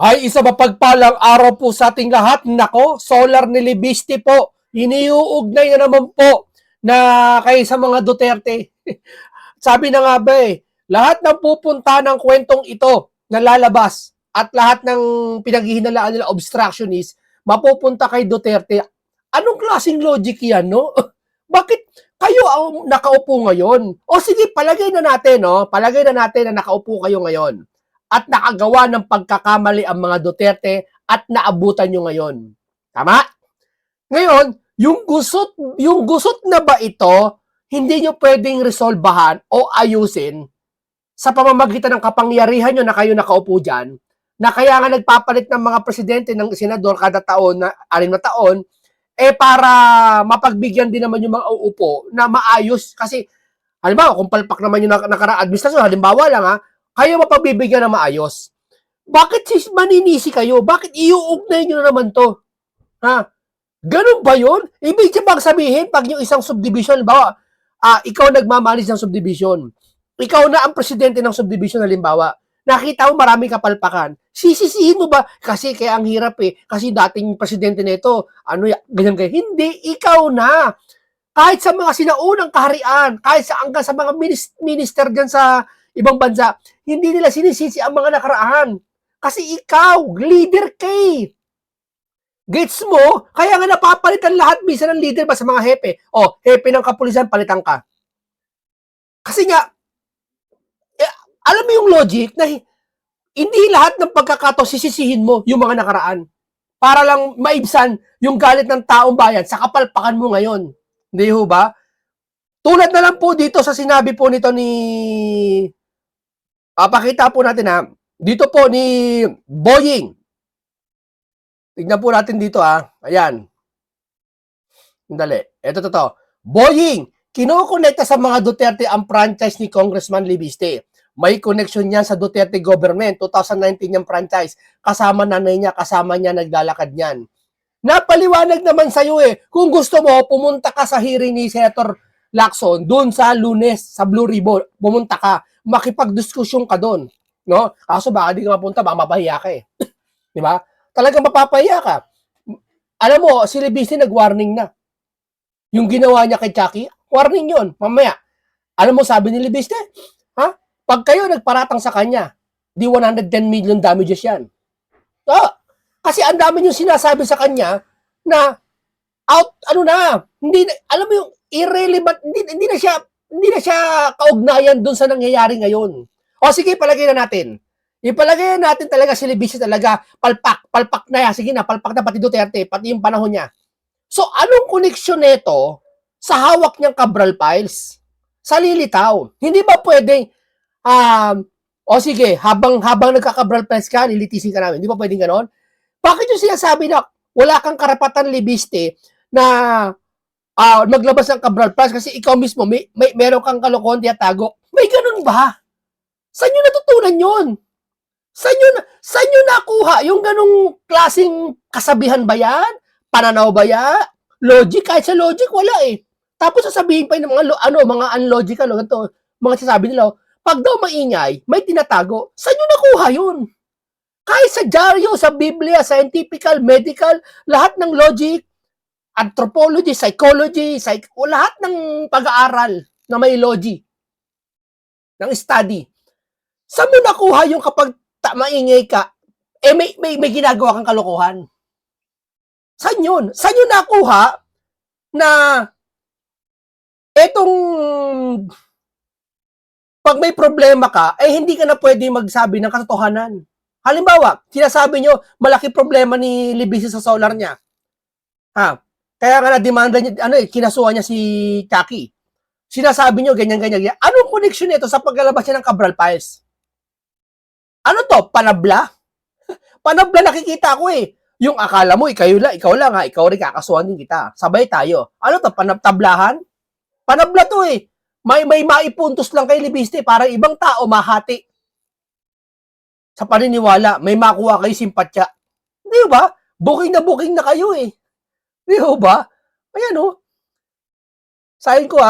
Ay, isa mapagpalang araw po sa ating lahat. Nako, solar ni Libiste po. Iniuugnay na naman po na kay sa mga Duterte. Sabi na nga ba lahat ng pupunta ng kwentong ito na lalabas at lahat ng pinaghihinalaan nila obstructionist, mapupunta kay Duterte. Anong klaseng logic yan, no? Bakit kayo ang nakaupo ngayon? O sige, palagay na natin, no? Palagay na natin na nakaupo kayo ngayon at nakagawa ng pagkakamali ang mga Duterte at naabutan nyo ngayon. Tama? Ngayon, yung gusot na ba ito, hindi nyo pwedeng resolbahan o ayusin sa pamamagitan ng kapangyarihan nyo na kayo nakaupo dyan, na kaya nga nagpapalit ng mga presidente ng senador kada taon, na 6 na taon, para mapagbigyan din naman yung mga uupo na maayos. Kasi, halimbawa, kung palpak naman yung nakaraang administrasyon, halimbawa lang kayo mapagbibigyan na maayos. Bakit maninisi kayo? Bakit iuugnay nyo na naman to? Ganun ba yun? Ibig sabihin, pag yung isang subdivision, halimbawa, ikaw nagmamalis ng subdivision, ikaw na ang presidente ng subdivision, halimbawa, nakita mo maraming kapalpakan, sisisihin mo ba? Kasi kaya ang hirap kasi dating presidente nito, ganyan. Hindi, ikaw na. Kahit sa mga sinaunang kaharian, kahit hanggang sa mga minister dyan sa ibang bansa, hindi nila sinisisi ang mga nakaraan. Kasi ikaw, leader kay. Gets mo? Kaya nga napapalitan lahat bisa ng leader ba sa mga hepe. Hepe ng kapulisan, palitan ka. Kasi nga, alam mo yung logic na hindi lahat ng pagkakataon sisisihin mo yung mga nakaraan. Para lang maibsan yung galit ng taong bayan sa kapalpakan mo ngayon. Hindi ho ba? Tulad na lang po dito sa sinabi po nito ni... Papakita po natin dito po ni Boying. Tignan po natin dito Ayan. Dali. Ito to. Boying, kinokonekta sa mga Duterte ang franchise ni Congressman Libiste. May connection niya sa Duterte government. 2019 yung franchise. Kasama nanay niya, kasama niya naglalakad niyan. Napaliwanag naman sa'yo Kung gusto mo, pumunta ka sa hearing ni Senator Lacson, doon sa Lunes, sa Blue Ribbon, pumunta ka, makipagdiskusyon ka doon. No? Kaso baka di ka mapunta, baka mapahiya ka Di ba? Talagang mapapahiya ka. Alam mo, si Libiste nag-warning na. Yung ginawa niya kay Chucky, warning yon. Mamaya, alam mo sabi ni Libiste, pag kayo nagparatang sa kanya, di 110 million damages yan. Kasi ang dami yung sinasabi sa kanya na hindi, alam mo yung irrelevant, hindi na siya kaugnayan dun sa nangyayari ngayon. Sige, palagay na natin. Ipalagay natin talaga si Libiste talaga palpak na yan. Sige na, palpak na pati Duterte, pati yung panahon niya. So, anong koneksyon nito sa hawak niyang Cabral Files? Sa lilitaw. Hindi ba pwedeng, sige, habang nagka-Cabral Files ka, nilitisin ka namin. Hindi ba pwedeng ganon? Bakit yung sinasabi na wala kang karapatan, Libiste, na maglabas ng Cabral Files kasi ikaw mismo, meron kang kalokohan tiyatago? May ganun ba? Saan nyo natutunan yun? Saan nyo nakuha? Yung ganung klaseng kasabihan ba yan? Pananaw ba yan? Logic? Kahit sa logic, wala Tapos sasabihin pa yung mga unlogical, mga sasabi nila, pag daw maingay, may tinatago. Saan nyo nakuha yun? Kahit sa dyaryo, sa Biblia, scientifical, medical, lahat ng logic, anthropology, psychology, lahat ng pag-aaral na may logic, ng study. Saan mo nakuha yung kapag maingay ka, may ginagawa kang kalokohan? Saan yun? Saan yun nakuha na etong pag may problema ka, hindi ka na pwede magsabi ng katotohanan. Halimbawa, sinasabi nyo, malaki problema ni Libiste sa solar niya. Kaya nga na-demanda niya, kinasuhan niya si Chucky. Sinasabi nyo, ganyan. Anong connection nito sa paglalabas niya ng Cabral Files? Ano to? Panabla? Panabla nakikita ko Yung akala mo, ikaw lang ikaw rin kakasuhan din kita. Sabay tayo. Ano to? Panabtablahan? Panabla to May maipuntos lang kay Libiste para ibang tao mahati. Sa paniniwala, may makuha kayo simpatya. Di ba? Booking na kayo Di ba? Ayan Sahin ko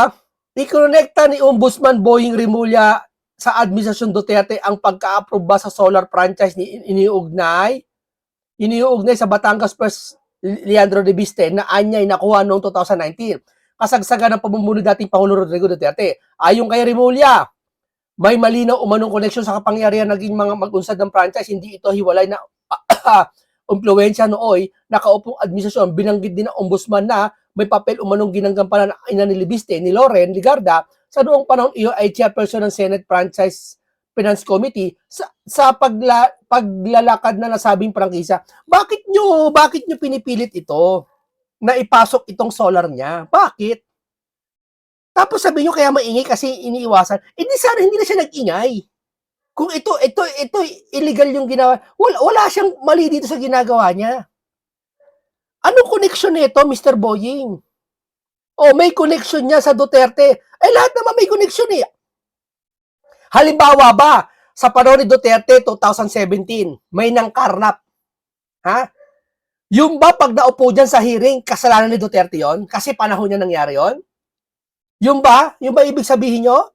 ikonekta ni Ombudsman Boying Rimulya sa Administrasyon Duterte ang pagka-approve ba sa solar franchise ni iniuugnay sa Batangas First Leandro Reviste na anyay nakuha noong 2019. Kasagsagan ng pamumuno dating Pangulo Rodrigo Duterte. Ayon kay Remulla, may malinaw umanong koneksyon sa kapangyarihan naging mga mag-unsad ng franchise. Hindi ito hiwalay na impluwensya nooy nakaupong administrasyon. Binanggit din ng ombudsman na may papel umanong ginanggampanan ng ina ni Libiste, ni Loren Ligarda, sa noong panahon iyo ay chairperson ng Senate Franchise Finance Committee sa paglalakad na nasabing prangkisa. Bakit nyo pinipilit ito na ipasok itong solar niya? Bakit? Tapos sabi nyo kaya maingay kasi iniiwasan. Hindi sana hindi na siya nag-ingay. Kung ito illegal yung ginawa, wala siyang mali dito sa ginagawa niya. Anong connection nito, Mr. Boying? O may connection niya sa Duterte. Lahat naman may connection eh. Halimbawa ba, sa panahon ni Duterte 2017, may nangkarnap. Ha? Yung ba pag naupo dyan sa hearing, kasalanan ni Duterte yon? Kasi panahon niya nangyari yon? Yung ba ibig sabihin nyo?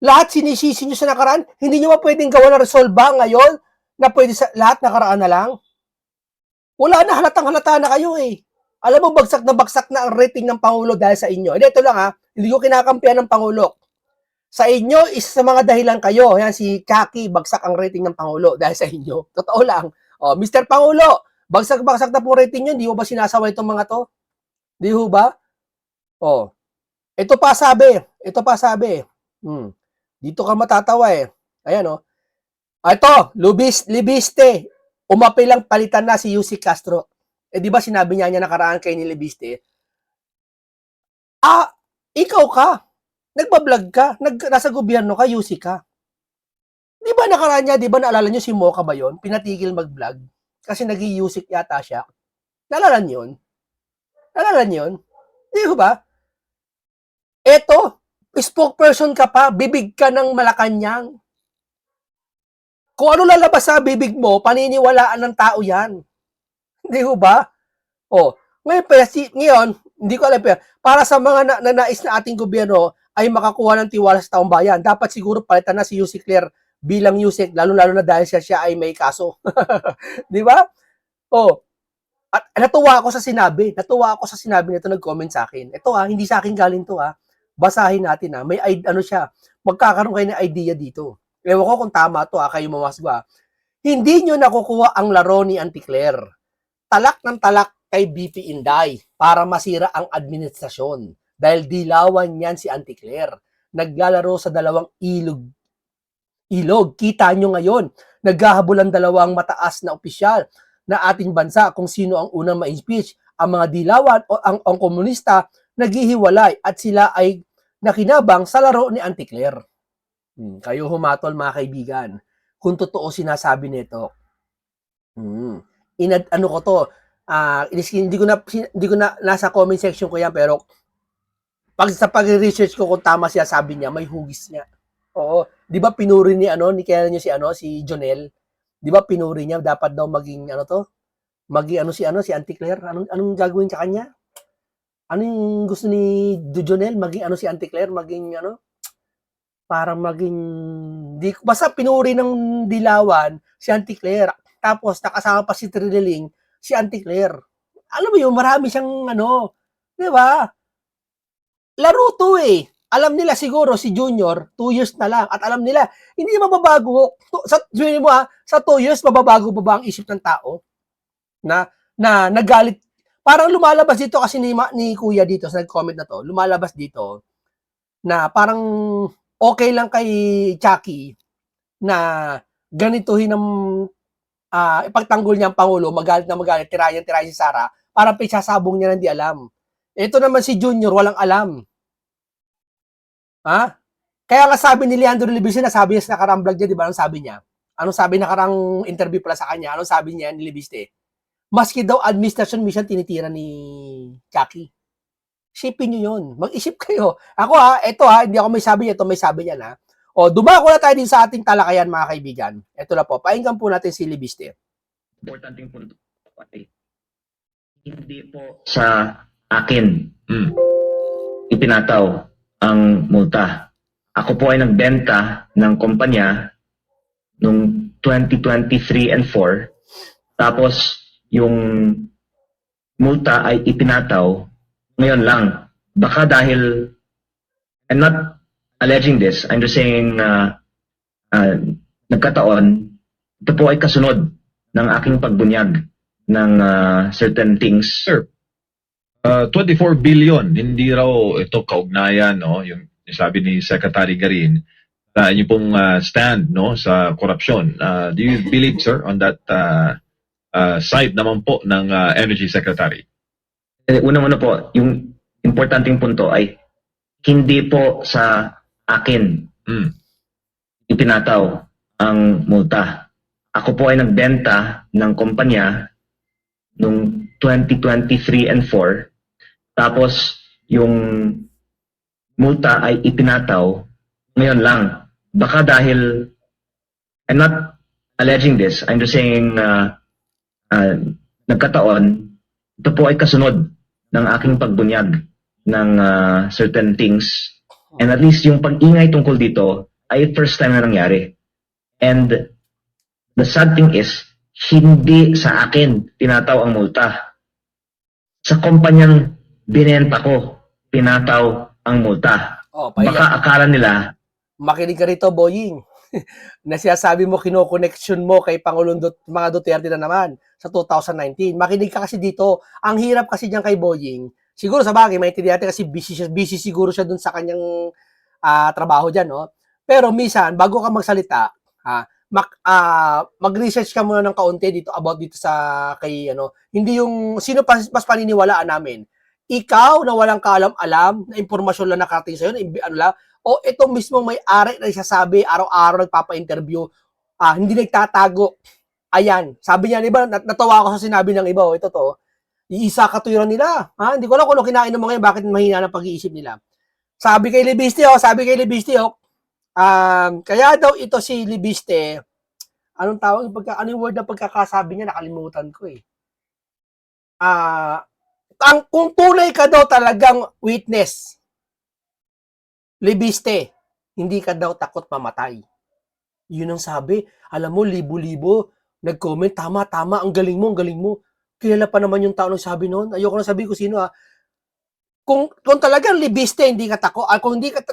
Lahat sinisisi nyo sa nakaraan, hindi nyo ba pwedeng gawa na resolve ba ngayon na pwede sa lahat nakaraan na lang? Wala na, halatang-halata na kayo eh. Alam mo, bagsak na ang rating ng Pangulo dahil sa inyo. Ito lang ha, hindi ko kinakampihan ng Pangulo. Sa inyo, is sa mga dahilan kayo. Yan, si Kaki, bagsak ang rating ng Pangulo dahil sa inyo. Totoo lang. Mr. Pangulo, bagsak na po rating nyo, hindi mo ba sinasaway itong mga to? Di ho ba? Ito pa sabi. Dito ka matatawa eh. Ayan Ito, Libiste. Umapilang palitan na si Yusik Castro. Di ba sinabi niya nakaraan kay ni Libiste? Ikaw ka. Nagbablog ka. Nasa gobyerno ka, Yusik ka. Di ba nakaraan niya, di ba naalala niyo si Mocha ba yun? Pinatigil mag-vlog. Kasi nag-i-Yusik yata siya. Naalala niyo yun? Di ba? Eto, spokesperson ka pa, bibig ka ng Malacanang. Kung ano lalabas sa bibig mo, paniniwalaan ng tao yan. Hindi ba? Ngayon, hindi ko alam para sa mga nanais na ating gobyerno ay makakuha ng tiwala sa taong bayan, dapat siguro palitan na si Yusik Claire bilang Yusik, lalo-lalo na dahil siya ay may kaso. Di ba? At natuwa ako sa sinabi nito, nag-comment sa akin. Ito hindi sa akin galing to Basahin natin may magkakaroon kayo ng idea dito. Ewan ko kung tama to kayo mamaswa. Hindi nyo nakukuha ang laro ni Auntie Claire. Talak ng talak kay BP Inday para masira ang administrasyon. Dahil dilawan niyan si Auntie Claire. Naglalaro sa dalawang ilog. Kita nyo ngayon, naghahabol ang dalawang mataas na opisyal na ating bansa kung sino ang unang ma-impeach. Ang mga dilawan o ang komunista naghihiwalay at sila ay nakinabang sa laro ni Auntie Claire. Kayo humatol mga kaibigan. Kung totoo sinasabi nito. Ano ko to, hindi ko na nasa comment section ko yan, pero sa pag-research ko kung tama siya sabi niya, may hugis niya. Oo, 'di ba pinuri ni kaya niyo si Jonel? 'Di ba pinuri niya dapat daw maging si Auntie Claire? Anong gagawin sa kanya? Ano yung gusto ni Jonel maging si Auntie Claire, maging parang maging basta pinuri ng dilawan si Auntie Claire. Tapos nakasama pa si Trililing, si Auntie Claire. Alam mo yun, marami siyang 'di ba? Laro to eh. Alam nila siguro si Junior 2 years na lang at alam nila hindi mababago. Sa 2 years mababago ba ang isip ng tao? Na nagalit. Parang lumalabas dito kasi ni Kuya dito sa nag-comment na to. Lumalabas dito na parang okay lang kay Chucky na ganituhin ng ipagtanggol niya ang Pangulo, magalit tirayan si Sara, parang pisasabong niya ng di alam. Ito naman si Junior, walang alam. Kaya nga sabi ni Leandro Libiste, nasabi niya sa nakarang vlog niya, di ba? Anong sabi niya? Anong sabi nakarang interview pala sa kanya? Anong sabi niya ni Libiste? Maski daw administration mission tinitira ni Chucky. Isipin nyo yun. Mag-isip kayo. Ako hindi ako may sabi niya, ito may sabi niya na. Dumako na tayo din sa ating talakayan mga kaibigan. Ito na po, painggan po natin si Libiste. Importanteng punto ay hindi po sa akin itinataw ang multa. ako po ay nagbenta ng kumpanya noong 2023 and 4. Tapos yung multa ay ipinataw ngayon lang. Baka dahil, I'm not alleging this, I'm just saying nagkataon, ito po ay kasunod ng aking pagbunyag ng certain things. Sir, 24 billion, hindi raw ito kaugnayan, no? Yung sabi ni Secretary Garin, sa inyo pong stand, no, sa korupsyon. Do you believe, sir, on that side naman po ng Energy Secretary? Unang-una po, yung importanteng punto ay hindi po sa akin Mm. ipinataw ang multa. Ako po ay nagbenta ng kumpanya noong 2023 and 4. Tapos yung multa ay ipinataw ngayon lang. Baka dahil, I'm not alleging this, I'm just saying nagkataon, ito po ay kasunod ng aking pagbunyag ng certain things. And at least yung pag-ingay tungkol dito ay first time na nangyari. And the sad thing is, hindi sa akin tinataw ang multa. Sa kumpanyang binenta ko, tinataw ang multa. Oh, Baka akala nila, makinig ka rito, Boying. Na sinasabi mo, kino-connection mo kay Pangulong mga Duterte na naman sa 2019. Makinig ka kasi dito. Ang hirap kasi diyan kay Boying. Siguro sa bagay, maintindihan natin kasi busy siguro siya dun sa kanyang trabaho dyan, no? Pero minsan, bago ka magsalita, mag-research ka muna ng kaunti dito about dito sa kay hindi yung sino mas paniniwalaan namin. Ikaw na walang kaalam-alam na impormasyon lang nakarating sa'yo, o ito mismo may-ari na isasabi, araw-araw nagpapa-interview, hindi nagtatago. Ayan, sabi niya, diba, natawa ako sa sinabi ng iba, ito to, iisa katuwiran nila. Hindi ko alam kung ano kinain ng mga yan, bakit mahina ng pag-iisip nila. Sabi kay Libiste, kaya daw ito si Libiste, anong tawag, ano yung word na pagkakasabi niya, nakalimutan ko eh. Kung tunay ka daw talagang witness, Libiste, hindi ka daw takot mamatay. Yun ang sabi. Alam mo, libo-libo, nag-comment, tama, ang galing mo. Kilala pa naman yung tao nang sabi noon. Ayoko na sabi ko sino Kung talagang libiste, hindi ka takot.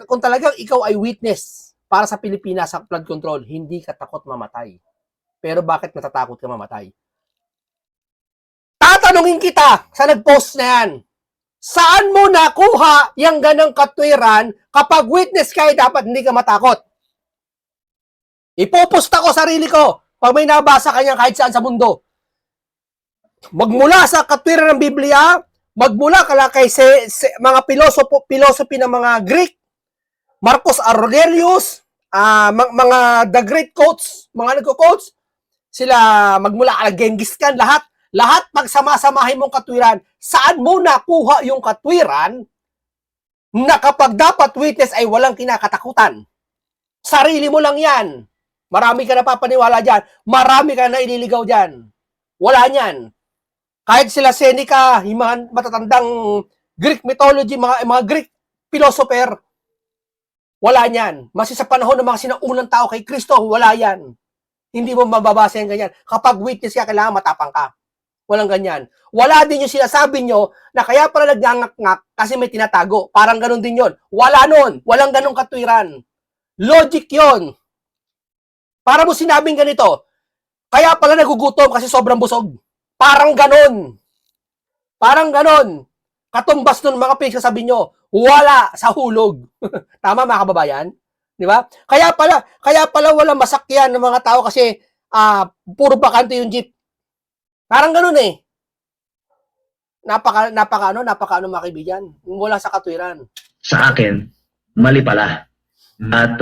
Kung talagang ikaw ay witness para sa Pilipinas sa flood control, hindi ka takot mamatay. Pero bakit natatakot ka mamatay? Tatanungin kita sa nag-post na yan. Saan mo nakuha yung ganang katwiran kapag witness ka, dapat hindi ka matakot? Ipopost ako sarili ko pag may nabasa kanya kahit saan sa mundo. Magmula sa katwiran ng Biblia, magmula kay mga philosophy ng mga Greek, Marcus Aurelius, mga the great quotes, mga nagko-quotes, sila magmula kay Genghis Khan, lahat pagsama-samahin mong katwiran. Saan mo nakuha yung katwiran na kapag dapat witness ay walang kinakatakutan? Sarili mo lang yan. Marami ka na papaniwala dyan. Marami ka na ililigaw dyan. Wala niyan. Kahit sila Seneca, yung mga matatandang Greek mythology, mga Greek philosopher, wala niyan. Mas sa panahon ng mga sinaunang tao kay Kristo, wala yan. Hindi mo mababasa yan ganyan. Kapag witness ka, kailangan matapang ka. Walang ganyan. Wala din yung sinasabi nyo na kaya pala nagnangak-ngak kasi may tinatago. Parang ganun din yon. Wala nun. Walang ganung katwiran. Logic yon. Para mo sinabing ganito, kaya pala nagugutom kasi sobrang busog. Parang ganon. Katumbas nun mga pinagsasabi nyo, wala sa hulog. Tama mga kababayan? Di ba? Kaya pala walang masakyan ng mga tao kasi puro bakante yung jeep. Parang ganun eh. Napaka mga kaibigan. Wala sa katwiran. sa akin, mali pala. At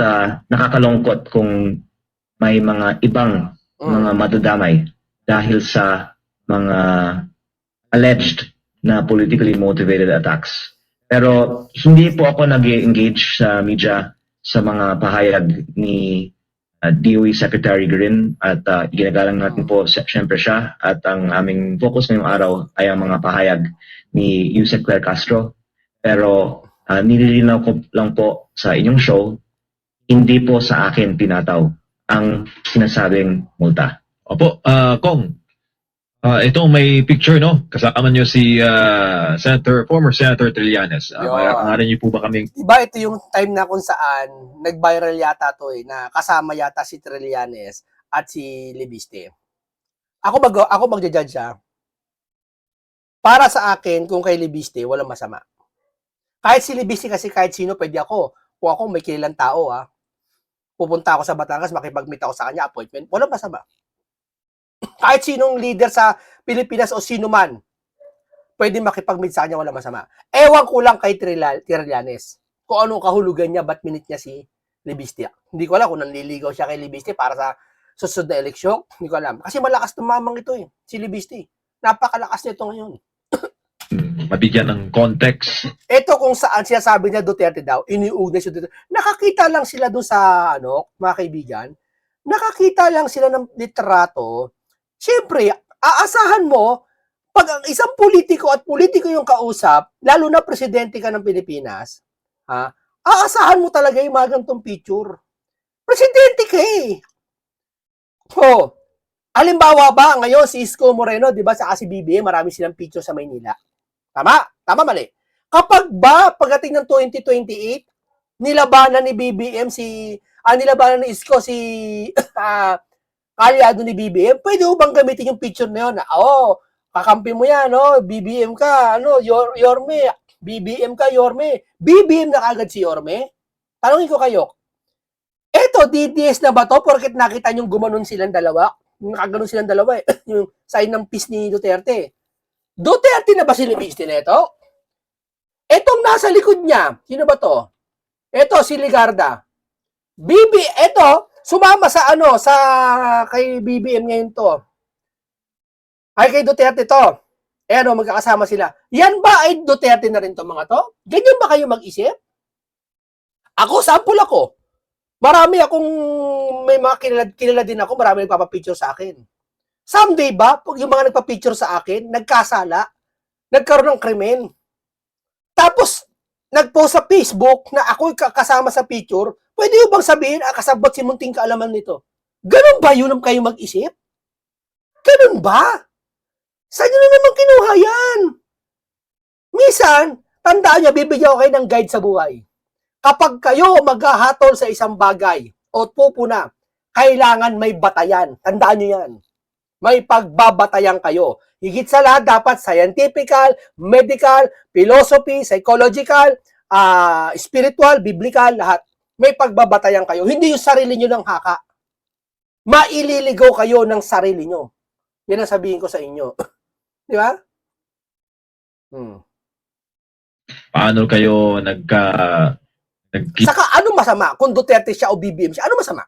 nakakalungkot kung may mga ibang mga madadamay dahil sa mga alleged na politically motivated attacks. Pero hindi po ako nag-engage sa media sa mga pahayag ni DOE Secretary Garin at ginagalang natin po siyempre siya at ang aming focus ngayong araw ay ang mga pahayag ni Yusek Claire Castro. Pero nililinaw ko lang po sa inyong show hindi po sa akin pinataw ang sinasabing multa. Opo, Kong, ito may picture, no? Kasama niyo si former Senator Trillanes. Maaari niyo po ba kaming Diba ito yung time na kung saan nag-viral yata to na kasama yata si Trillanes at si Libiste. Ako magja-judge siya. Para sa akin, kung kay Libiste, walang masama. Kahit si Libiste kasi kahit sino pwede ako. Kung ako may kilalang tao, pupunta ako sa Batangas, makipag-meet ako sa kanya, appointment, walang masama. Kahit sinong leader sa Pilipinas o sino man, pwede makipag-meet sa kanya, walang masama. Ewan ko lang kay Trillanes. Kung anong kahulugan niya, ba't minute niya si Libiste. Hindi ko alam kung nanliligaw siya kay Libiste para sa susunod na eleksyon. Hindi ko alam. Kasi malakas tumamang ito si Libiste. Napakalakas nito ngayon. mabigyan ng context? Ito kung saan siya sabi niya Duterte daw, iniugnay si Duterte. Nakakita lang sila doon sa, mga kaibigan, nakakita lang sila ng litrato. Siyempre, aasahan mo, pag ang isang politiko at politiko yung kausap, lalo na presidente ka ng Pilipinas, aasahan mo talaga yung mga ganitong picture. Presidente ka eh. Halimbawa ba, ngayon si Isko Moreno, di ba, sa si BBM, marami silang picture sa Maynila. Tama? Tama, mali. Kapag ba, pagdating ng 2028, nilabanan ni BBM nilabanan ni Isko si kalyado ni BBM, pwede mo bang gamitin yung picture na yun? Kakampi mo yan, BBM ka, Yorme, BBM ka, Yorme. BBM na kagad si Yorme? Tanungin ko kayo, eto, DDS na ba to? Porket nakita nyo gumanon silang dalawa? Nakaganon silang dalawa yung sign ng peace ni Duterte. Duterte na ba si Libiste na ito? Etong nasa likod niya, sino ba to? Ito, si Ligarda. Ito, sumama sa kay BBM ngayon to. Ay, kay Duterte to. Magkakasama sila. Yan ba ay Duterte na rin to mga to? Ganyan ba kayo mag-isip? Ako, sample ako. Marami akong, may mga kilala din ako, marami nagpapapicture sa akin. Someday ba, pag yung mga nagpapicture sa akin, nagkasala, nagkaroon ng krimen, tapos, nagpost sa Facebook na ako'y kasama sa picture, pwede yung bang sabihin, kasabot si munting kaalaman nito? Ganun ba yun ang kayo mag-isip? Ganun ba? Saan nyo na naman kinuha yan? Minsan, tandaan niya, bibigyan ko kayo ng guide sa buhay. Kapag kayo maghahatol sa isang bagay o pupuna, kailangan may batayan. Tandaan nyo yan. May pagbabatayan kayo. Higit sa lahat, dapat scientifical, medical, philosophy, psychological, spiritual, biblical, lahat. May pagbabatayan kayo. Hindi yung sarili nyo ng haka. Maililigaw kayo ng sarili nyo. Yan ang sabihin ko sa inyo. Di ba? Paano kayo Saka, anong masama kung Duterte siya o BBM siya? Anong masama?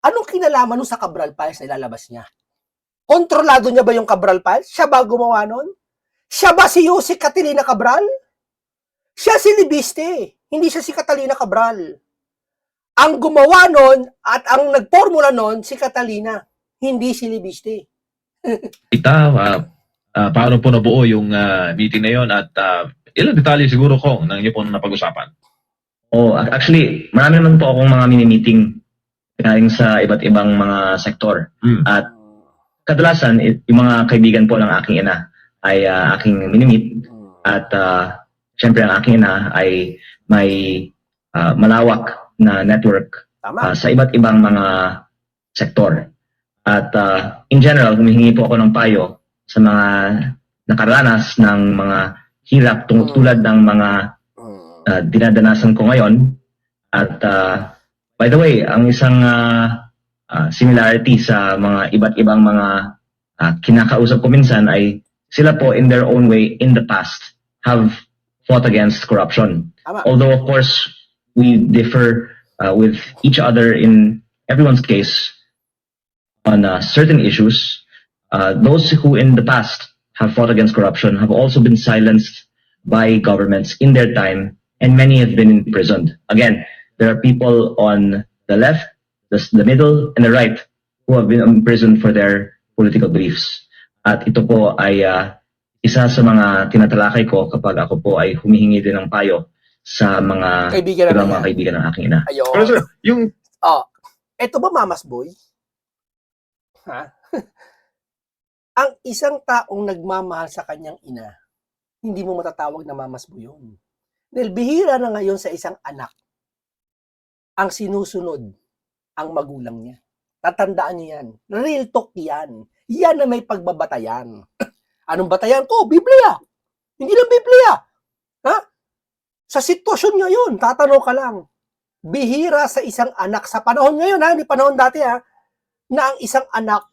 Anong kinalaman nun sa Cabral Files na ilalabas niya? Kontrolado niya ba yung Cabral Files? Siya ba gumawa nun? Siya ba si Jose Catalina Cabral? Siya si Libiste. Hindi siya si Catalina Cabral. Ang gumawa nun at ang nagpormula nun, si Catalina. Hindi si Libiste. Paano po nabuo yung meeting na yon at ilang detalye siguro Kong nang inyo po napag-usapan? Actually, marami naman po akong mga mini-meeting galing sa iba't ibang mga sektor. At kadalasan, yung mga kaibigan po ng aking ina ay aking mini-meet. At syempre ang aking ina ay may malawak na network sa iba't ibang mga sektor. At in general, humihingi po ako ng payo sa mga nakaranas ng mga hirap tulad ng mga dinadanasan ko ngayon. At by the way, ang isang similarity sa mga iba't ibang mga kinakausap ko minsan ay sila po in their own way in the past have fought against corruption. Although of course we differ with each other in everyone's case on certain issues, those who in the past have fought against corruption have also been silenced by governments in their time, and many have been imprisoned. Again, there are people on the left, the middle, and the right who have been imprisoned for their political beliefs. At ito po ay isa sa mga tinatalakay ko kapag ako po ay humihingi din ng payo sa mga Kaibigan na ibang niya. mga kaibigan ng aking ina. Pero Ayun. sir, yung Oh, eto ba mamas boy? Ha? Ang isang taong nagmamahal sa kanyang ina, hindi mo matatawag na mamas boy yun. Dahil bihira na ngayon sa isang anak ang sinusunod ang magulang niya. Tatandaan niyo yan. Real talk yan. Yan na may pagbabatayan. Anong batayan ko? Biblia. Hindi lang Biblia. Ha? Sa sitwasyon ngayon, tatanong ka lang, bihira sa isang anak sa panahon ngayon, ha? Hindi panahon dati, ha? Na ang isang anak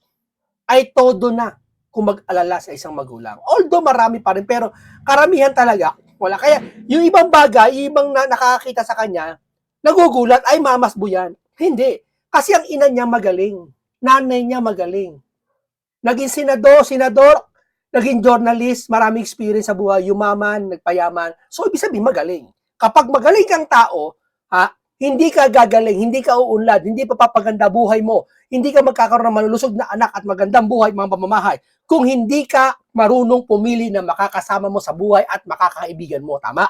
ay todo na kung mag-alala sa isang magulang. Although marami pa rin, pero karamihan talaga, wala. Kaya yung ibang bagay, yung ibang nakakakita sa kanya, nagugulat, ay mamasbo yan. Hindi. Kasi ang ina niya magaling. Nanay niya magaling. Naging senador, naging journalist, maraming experience sa buhay, yumaman, nagpayaman. So, ibig sabihin, magaling. Kapag magaling kang tao, ha, hindi ka gagaling, hindi ka uunlad, hindi papapaganda buhay mo, hindi ka magkakaroon ng malulusog na anak at magandang buhay, mga pamamahay, kung hindi ka marunong pumili na makakasama mo sa buhay at makakaibigan mo. Tama?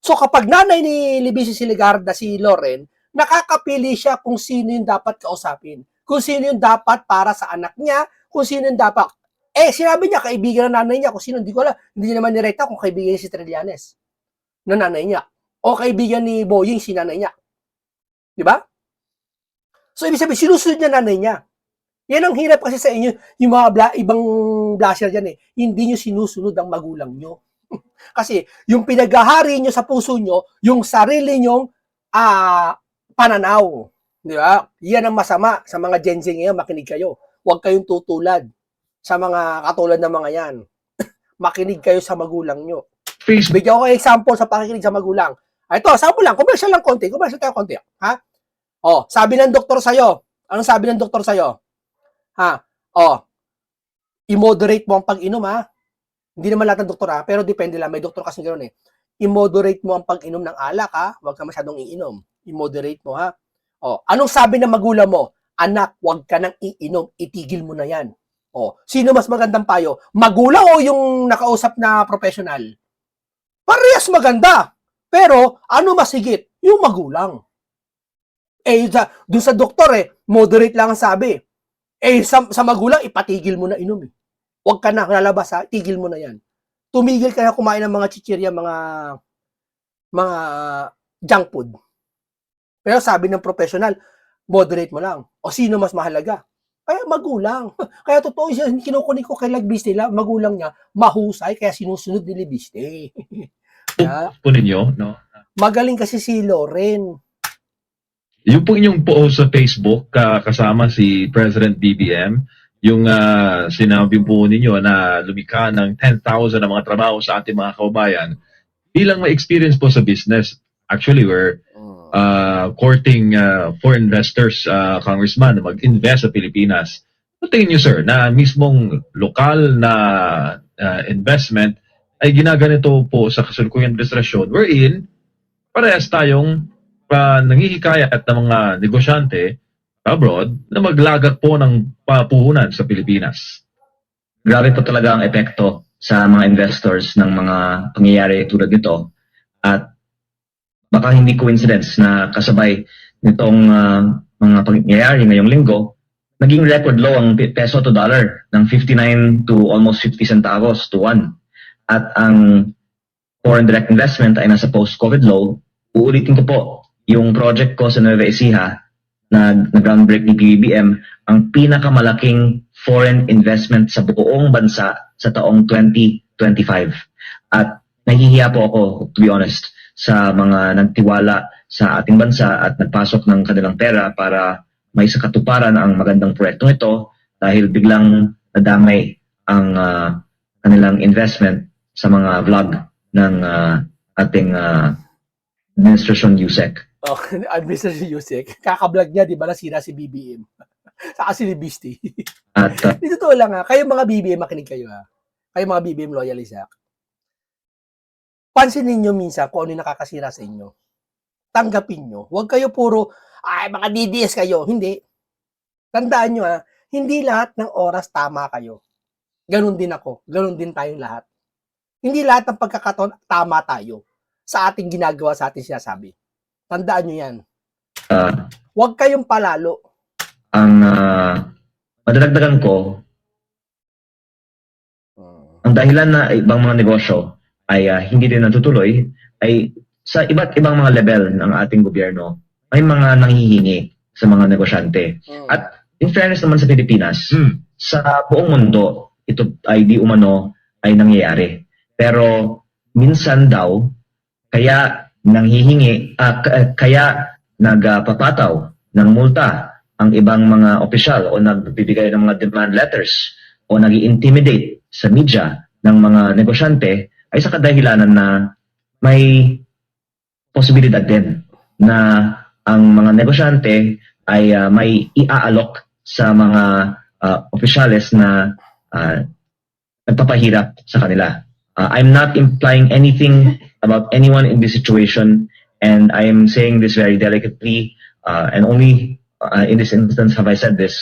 So, kapag nanay ni Libisi Siligarda, si Loren, nakakapili siya kung sino yung dapat kausapin, kung sino yung dapat para sa anak niya, kung sino yung dapat. Sinabi niya, kaibigan ng nanay niya, kung sino, hindi ko alam, hindi naman nirekta kung kaibigan niya si Trillanes, na nanay niya, o kaibigan ni Boying, si nanay niya. Di ba? So, ibig sabihin, sinusunod niya nanay niya. Yan ang hirap kasi sa inyo, yung mga ibang blasher dyan hindi nyo sinusunod ang magulang nyo. Kasi, yung pinaghahari nyo sa puso nyo, yung sarili nyong pananaw. Di ba? Yan ang masama sa mga Gen Z ngayon, makinig kayo. Huwag kayong tutulad sa mga katulad ng mga yan. Makinig kayo sa magulang nyo. Facebook, Bigyan ko kayo example sa pakikinig sa magulang. Ito, sample lang, commercial lang konti, commercial tayo konti. Ha? Sabi ng doktor sa'yo, anong sabi ng doktor sa'yo? Ha? I-moderate mo ang pag-inom, ha? Hindi naman lahat ng doktor, ha? Pero depende lang, may doktor kasi ganoon I-moderate mo ang pag-inom ng alak, ha? Huwag ka masyadong iinom. I-moderate mo, ha? Anong sabi ng magulang mo? Anak, huwag ka nang iinom, itigil mo na yan. Sino mas magandang payo? Magulang o yung nakausap na professional? Parehas maganda. Pero, ano mas higit? Yung magulang. Doon sa doktor, moderate lang ang sabi. Sa magulang, ipatigil mo na inom. Huwag ka na lalabas, ha? Tigil mo na yan. Tumigil ka na kumain ng mga chichirya, mga junk food. Pero sabi ng professional, moderate mo lang. O sino mas mahalaga? Kaya magulang. Kaya totoo siya, kinukunin ko kay Libiste, magulang niya, mahusay, kaya sinusunod ni Libiste. Kaya, po ninyo, no? magaling kasi si Loren. Yung po inyong post sa Facebook, kasama si President BBM, yung sinabi po ninyo na lumikha ng 10,000 na mga trabaho sa ating mga kababayan, bilang may experience po sa business. Actually, we're courting for investors, Congressman, na mag-invest sa Pilipinas. Ano tingin nyo, sir, na mismong lokal na investment ay ginaganito po sa kasalukuyang administrasyon wherein parehas tayong nangihikayat ng mga negosyante abroad na maglagak po ng papuhunan sa Pilipinas. Grabe po talaga ang epekto sa mga investors ng mga pangyayari tulad nito at baka hindi coincidence na kasabay nitong mga pangyayari ngayong linggo, naging record low ang peso to dollar ng 59 to almost 50 centavos to 1. At ang foreign direct investment ay nasa post-COVID low. Uulitin ko po, yung project ko sa Nueva Ecija na groundbreak ni PBBM, ang pinakamalaking foreign investment sa buong bansa sa taong 2025. At nahihiya po ako, to be honest, sa mga nagtiwala sa ating bansa at nagpasok ng kanilang pera para may sakatuparan ang magandang proyektong ito dahil biglang nadamay ang kanilang investment sa mga vlog ng ating administration USEC. Administration Yusek, kakablog niya, di ba, nasira si BBM. Saka si Libiste. At Dito to lang, ha? Kayo mga BBM, makinig kayo, ha? Kayo mga BBM loyalist, ha? Pansinin nyo minsan kung ano yung nakakasira sa inyo. Tanggapin nyo. Huwag kayo puro, mga DDS kayo. Hindi. Tandaan nyo, ha? Hindi lahat ng oras tama kayo. Ganon din ako. Ganon din tayong lahat. Hindi lahat ng pagkakataon tama tayo. sa ating ginagawa, sa ating sinasabi. Tandaan nyo yan. Ah, Huwag kayong palalo. ang madadagdagan ko, ang dahilan na ibang mga negosyo ay hindi din natutuloy ay sa iba't ibang mga level ng ating gobyerno, may mga nanghihingi sa mga negosyante. At in fairness naman sa Pilipinas, sa buong mundo, ito ay di umano ay nangyayari. Pero minsan daw, kaya nanghihingi, kaya nagpapataw ng multa ang ibang mga opisyal o nagbibigay ng mga demand letters o nag-intimidate sa media ng mga negosyante ay sa kadahilanan na may posibilidad din na ang mga negosyante ay may iaalok sa mga opisyales na nagpapahirap sa kanila. I'm not implying anything about anyone in this situation, and I am saying this very delicately, and only in this instance have I said this,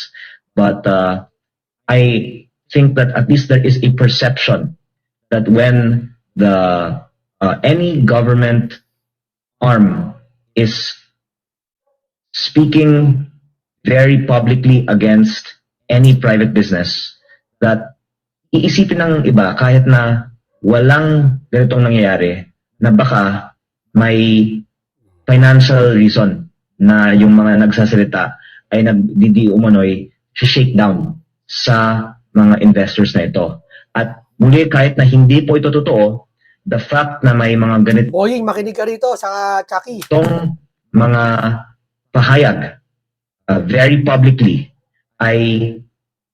but I think that at least there is a perception that when the any government arm is speaking very publicly against any private business, that iisipin ng iba kahit na walang ganitong nangyayari na baka may financial reason na yung mga nagsasalita ay nagdidi umano'y shake down sa mga investors na ito. At muli, kahit na hindi po ito totoo, the fact na may mga ganitong Boying, makinig ka rito sa Chucky. mga pahayag very publicly ay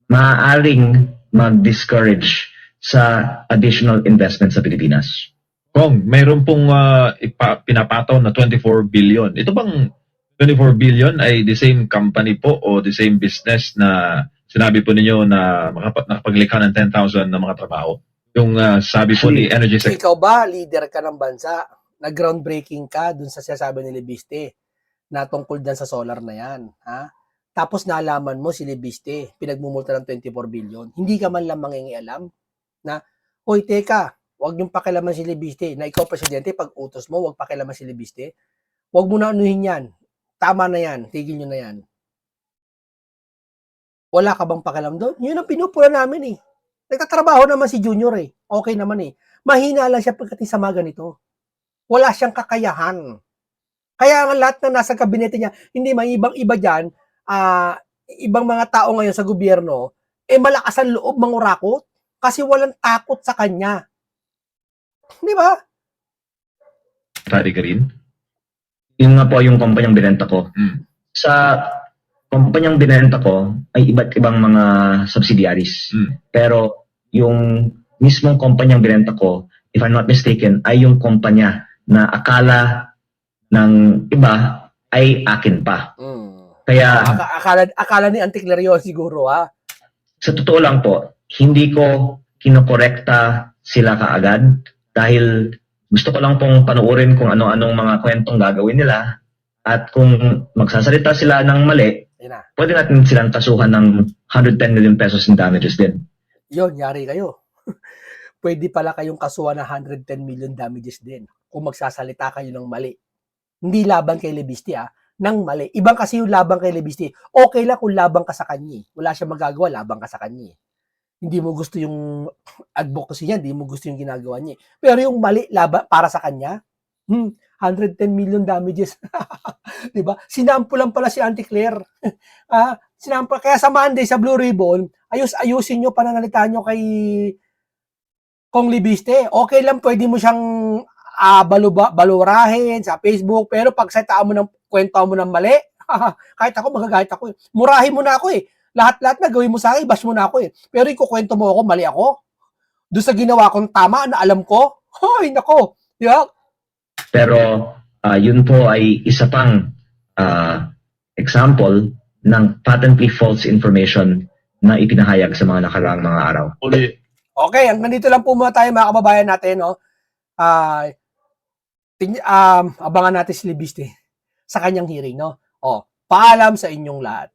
maaaring mag-discourage sa additional investment sa Pilipinas. Kong, mayroon pong pinapataw na 24 billion. Ito bang 24 billion ay the same company po o the same business na sinabi po ninyo na nakapaglikha ng 10,000 na mga trabaho? Yung sabi po ni Energy Secretary. Ikaw ba, leader ka ng bansa? Nag-groundbreaking ka dun sa sinasabi ni Libiste na tungkol dyan sa solar na yan. Ha? Tapos nalaman mo si Libiste, pinagmumulta ng 24 billion. Hindi ka man lang mangingialam na, hoy, teka, huwag niyong pakialaman si Libiste. Na ikaw, presidente, pag utos mo, huwag pakialaman si Libiste. Huwag mo na anuhin yan. Tama na yan. Tigil nyo na yan. Wala ka bang pakialam doon? Yun ang pinupula namin eh. Nagtatrabaho naman si Junior eh. Okay naman eh. Mahina lang siya pagdating sa mga ganito. Wala siyang kakayahan. Kaya ang lahat na nasa kabinete niya, hindi may ibang-iba dyan, ibang mga tao ngayon sa gobyerno, malakas ang loob mangurakot kasi walang takot sa kanya. Di ba? Tari ka rin? Yun nga po yung kumpanyang binenta ko. Sa kumpanyang binenta ko ay iba't ibang mga subsidiaries. Pero yung mismong kumpanyang binenta ko, if I'm not mistaken, ay yung kumpanya na akala ng iba ay akin pa. Kaya akala ni Anticlerio siguro ha. Sa totoo lang po, hindi ko kinokorekta sila kaagad dahil gusto ko lang pong panuorin kung ano-anong mga kwentong gagawin nila at kung magsasalita sila ng mali, pwede natin silang kasuhan ng 110 million pesos in damages din. Yun, yari kayo. Pwede pala kayong kasuhan ng 110 million damages din kung magsasalita kayo ng mali. Hindi laban kay Libiste ng mali. Ibang kasi yung laban kay Libiste. Okay lang kung laban ka sa kanya. Wala siyang magagawa, laban ka sa kanya. Hindi mo gusto yung advocacy niya, hindi mo gusto yung ginagawa niya. Pero yung mali laban para sa kanya, 110 million damages. 'Di ba? Sinample lang pala si Auntie Claire. Sinample kaya sa Monday sa Blue Ribbon, ayusin niyo pananalita niyo kay Kong Libiste. Okay lang pwede mo siyang balurahin sa Facebook, pero pag salitaan mo ng kwento mo ng mali, kahit ako magagahit ako eh. Murahin mo na ako eh. Lahat-lahat na gawin mo sa akin, bash mo na ako eh. Pero ikukwento mo ako, mali ako. Doon sa ginawa kong tama na alam ko, hoy, nako. Yeah. Pero yun po ay isa pang example ng patently false information na ipinahayag sa mga nakaraang mga araw. Okay, hanggang dito lang po muna tayo mga kababayan natin. No? Abangan natin si Libiste sa kanyang hearing. No? Paalam sa inyong lahat.